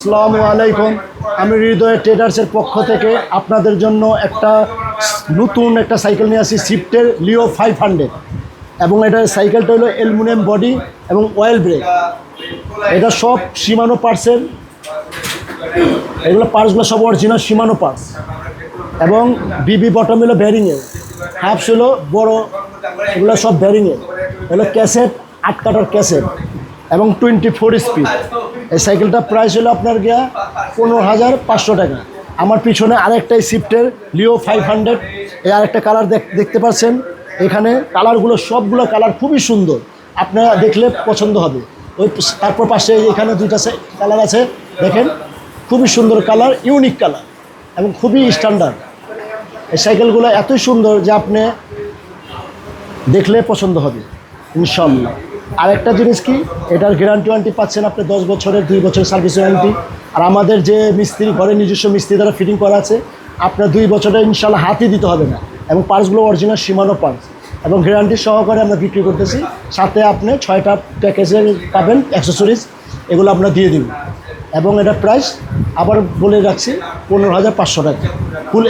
আসসালামু আলাইকুম। আমি হৃদয় ট্রেডার্সের পক্ষ থেকে আপনাদের জন্য নতুন একটা সাইকেল নিয়ে আসি, শিফটের লিও 500। এবং এটা সাইকেলটা হলো অ্যালুমিনিয়াম বডি এবং অয়েল ব্রেক। এটা সব শিমানো পার্টসের, এগুলো পার্টসগুলো সব অরিজিনাল শিমানো পার্টস। এবং বিবি বটম হলো ব্যারিংয়ের, হাফস হলো বড়, এগুলো সব ব্যারিংয়ের। হলো ক্যাসেট, 8 কাটার ক্যাসেট এবং 24 স্পিড। এই সাইকেলটার প্রাইস হলো আপনার গিয়া 15,500 টাকা। আমার পিছনে আরেকটাই শিফটের লিও 500, এই আরেকটা কালার দেখতে পাচ্ছেন। এখানে কালারগুলো সবগুলো কালার খুবই সুন্দর, আপনারা দেখলে পছন্দ হবে। তারপর পাশে এখানে দুইটা কালার আছে, দেখেন খুবই সুন্দর কালার, ইউনিক কালার এবং খুবই স্ট্যান্ডার্ড। এই সাইকেলগুলো এতই সুন্দর যে আপনি দেখলে পছন্দ হবে ইনশাল্লাহ। আরেকটা জিনিস কি, এটার গ্যারান্টি পাচ্ছেন আপনি 10 বছরের, 2 বছরের সার্ভিস ওয়ারেন্টি। আর আমাদের যে মিস্ত্রি, ঘরে নিজস্ব মিস্ত্রি দ্বারা ফিটিং করা আছে, আপনার 2 বছরের ইনশাল্লাহ হাতই দিতে হবে না। এবং পার্টসগুলো অরিজিনাল সীমানো পার্টস এবং গ্যারান্টি সহকারে আমরা বিক্রি করতেছি। সাথে আপনি 6টা প্যাকেজে পাবেন অ্যাক্সেসরিজ, এগুলো আমরা দিয়ে দিন। এবং এটার প্রাইস আবার বলে রাখছি 15,500 টাকা। ফুল